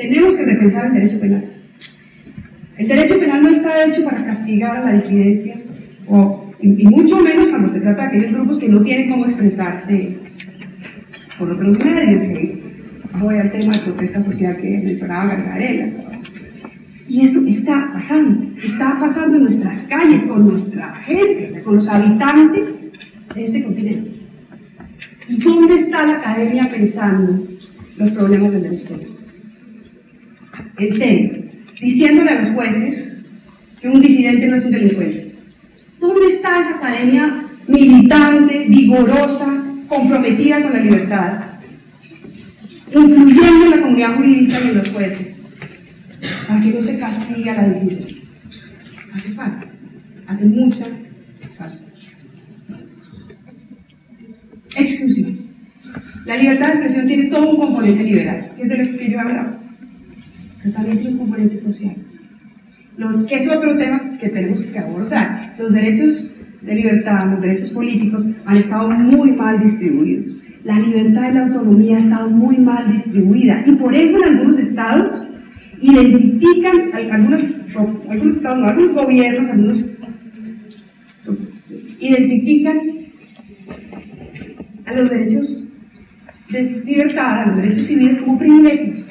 tenemos que repensar el derecho penal. El derecho penal no está hecho para castigar a la disidencia, y mucho menos cuando se trata de aquellos grupos que no tienen cómo expresarse por otros medios. Voy al tema de protesta social que mencionaba Gargarella. Y eso está pasando en nuestras calles, con nuestra gente, o sea, con los habitantes de este continente. ¿Y dónde está la academia pensando los problemas del derecho penal? En serio, diciéndole a los jueces que un disidente no es un delincuente. ¿Dónde está esa academia militante, vigorosa, comprometida con la libertad, influyendo en la comunidad jurídica y en los jueces, para que no se castigue a la disidencia? Hace falta, hace mucha falta. Exclusión. La libertad de expresión tiene todo un componente liberal, que es de lo que yo he hablado, pero también tiene un componente social, que es otro tema que tenemos que abordar. Los derechos de libertad, los derechos políticos han estado muy mal distribuidos. La libertad y la autonomía ha estado muy mal distribuida, y por eso en algunos estados identifican, algunos gobiernos, identifican a los derechos de libertad, a los derechos civiles como privilegios,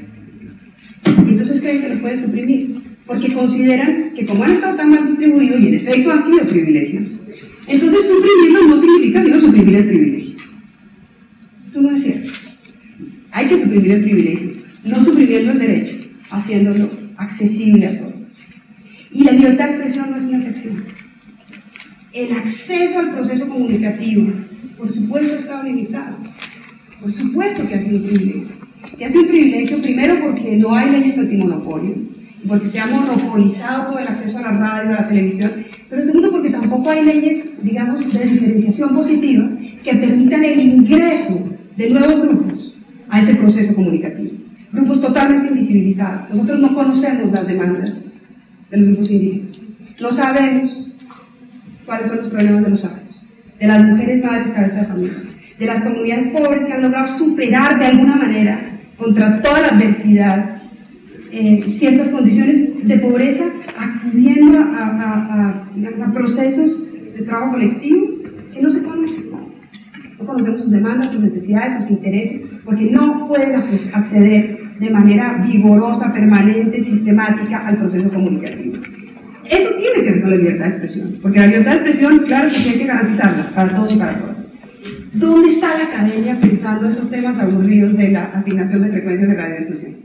y entonces creen que los pueden suprimir, porque consideran que como han estado tan mal distribuidos, y en efecto han sido privilegios, entonces suprimirlos no significa sino suprimir el privilegio. Eso no es cierto. Hay que suprimir el privilegio, no suprimiendo el derecho, haciéndolo accesible a todos. Y la libertad de expresión no es una excepción. El acceso al proceso comunicativo, por supuesto, ha estado limitado. Por supuesto que ha sido un privilegio. Y ha sido un privilegio primero porque no hay leyes antimonopolio, y porque se ha monopolizado todo el acceso a la radio, a la televisión, pero segundo porque tampoco hay leyes, digamos, de diferenciación positiva que permitan el ingreso de nuevos grupos a ese proceso comunicativo. Grupos totalmente invisibilizados. Nosotros no conocemos las demandas de los grupos indígenas. No sabemos cuáles son los problemas de los afros, de las mujeres madres cabeza de familia, de las comunidades pobres que han logrado superar de alguna manera, contra toda la adversidad, ciertas condiciones de pobreza, acudiendo a procesos de trabajo colectivo que no se conocen. No conocemos sus demandas, sus necesidades, sus intereses, porque no pueden acceder de manera vigorosa, permanente, sistemática al proceso comunicativo. Eso tiene que ver con la libertad de expresión, porque la libertad de expresión, claro que sí hay que garantizarla para todos y para todas. ¿Dónde está la academia pensando esos temas aburridos de la asignación de frecuencias de radiodifusión?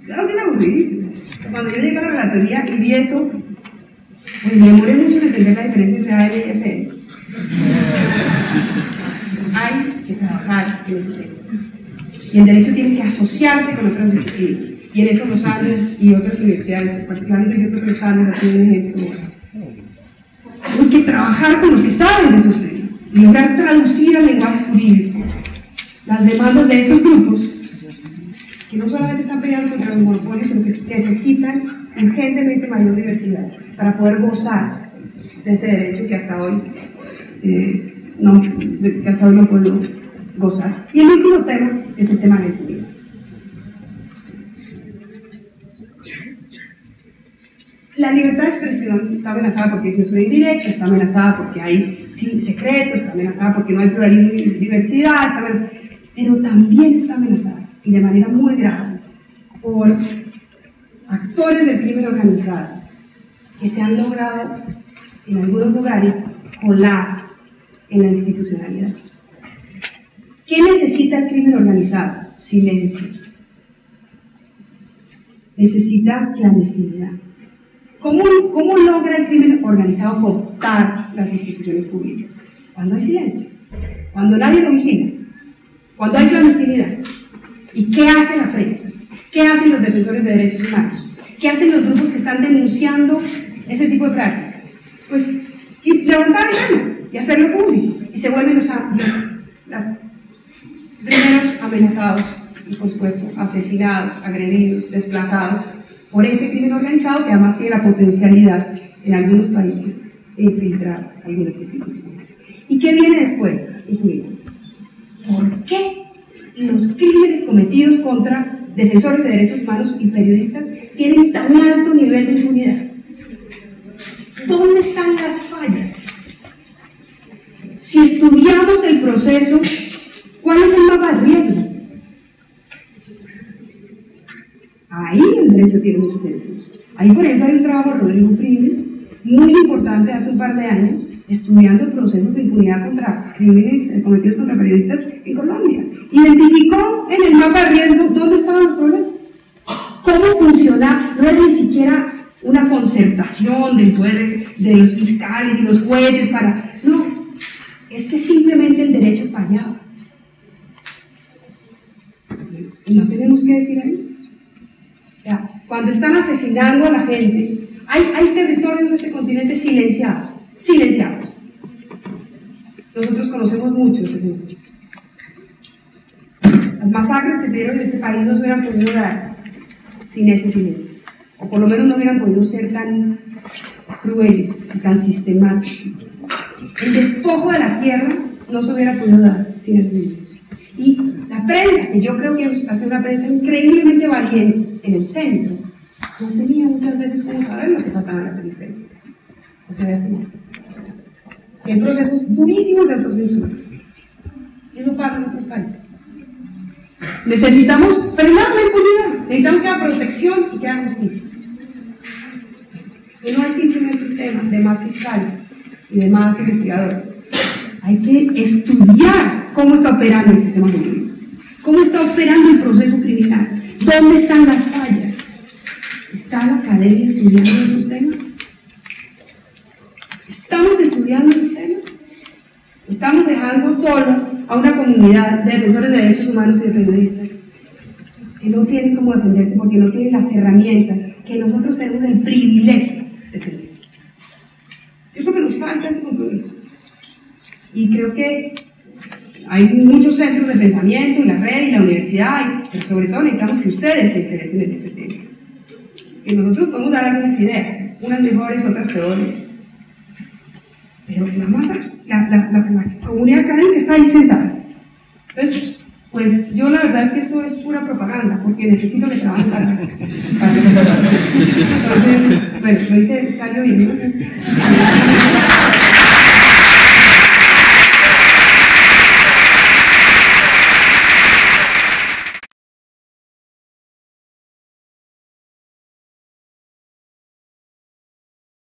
Claro que es aburridísimo. Cuando yo llegué a la relatoría y vi eso, pues me demoré mucho en entender la diferencia entre AM y FM. Hay que trabajar en ese tema. Y el derecho tiene que asociarse con otras disciplinas. Y en eso los Andes y otras universidades, particularmente yo creo que los Andes hacen un ejemplo. Tenemos que trabajar con los que saben de esos temas y lograr traducir al lenguaje jurídico las demandas de esos grupos que no solamente están peleando contra los monopolios, sino que necesitan urgentemente mayor diversidad para poder gozar de ese derecho que hasta hoy no puedo gozar. Y el último tema es el tema de la impunidad. La libertad de expresión está amenazada porque hay censura indirecta, está amenazada porque hay secretos, está amenazada porque no hay pluralismo y diversidad, pero también está amenazada, y de manera muy grave, por actores del crimen organizado que se han logrado en algunos lugares colar en la institucionalidad. ¿Qué necesita el crimen organizado? Silencio. Necesita clandestinidad. ¿Cómo logra el crimen organizado cooptar las instituciones públicas? Cuando hay silencio, cuando nadie lo vigila, cuando hay clandestinidad. ¿Y qué hace la prensa? ¿Qué hacen los defensores de derechos humanos? ¿Qué hacen los grupos que están denunciando ese tipo de prácticas? Pues levantar el mano y hacerlo público, y se vuelven los primeros amenazados y, por supuesto, asesinados, agredidos, desplazados por ese crimen organizado, que además tiene la potencialidad en algunos países de infiltrar algunas instituciones. ¿Y qué viene después? ¿Por qué los crímenes cometidos contra defensores de derechos humanos y periodistas tienen tan alto nivel de impunidad? ¿Dónde están las fallas? Si estudiamos el proceso, ¿cuál es el mapa de riesgo? Ahí el derecho tiene mucho que decir. Ahí, por ejemplo, hay un trabajo de Rodrigo Prime, muy importante hace un par de años, estudiando procesos de impunidad contra crímenes cometidos contra periodistas en Colombia. Identificó en el mapa de riesgo dónde estaban los problemas. ¿Cómo funciona? No era ni siquiera una concertación del poder de los fiscales y los jueces para... No, es que simplemente el derecho fallaba. ¿Y no tenemos que decir ahí? O sea, cuando están asesinando a la gente, hay territorios de este continente silenciados. Silenciados. Nosotros conocemos mucho ese mundo. Las masacres que se dieron en este país no se hubieran podido dar sin ese silencio. O por lo menos no hubieran podido ser tan crueles y tan sistemáticos. El despojo de la tierra no se hubiera podido dar sin ese silencio. Y la prensa, que yo creo que hace una prensa increíblemente valiente en el centro, no tenía muchas veces cómo saber lo que pasaba en la periferia. Y hay procesos durísimos de autocensura. Y eso pasa en otros países. Necesitamos frenar la impunidad, necesitamos que haya protección y que haya justicia. Eso no es simplemente un tema de más fiscales y de más investigadores. Hay que estudiar cómo está operando el sistema jurídico, cómo está operando el proceso criminal, dónde están las fallas. ¿Está la academia estudiando esos temas? ¿Estamos estudiando esos temas? Estamos dejando solo a una comunidad de defensores de derechos humanos y de periodistas que no tienen cómo defenderse porque no tienen las herramientas que nosotros tenemos el privilegio de tener. Yo creo que nos falta ese compromiso. Y creo que hay muchos centros de pensamiento, y la red, y la universidad, pero sobre todo necesitamos que ustedes se interesen en ese tema. Que nosotros podemos dar algunas ideas, unas mejores, otras peores. Pero la masa, la comunidad académica está ahí sentada. Entonces, pues yo la verdad es que esto es pura propaganda, porque necesito que trabajen para que se Entonces, bueno, lo hice, salió bien, ¿no?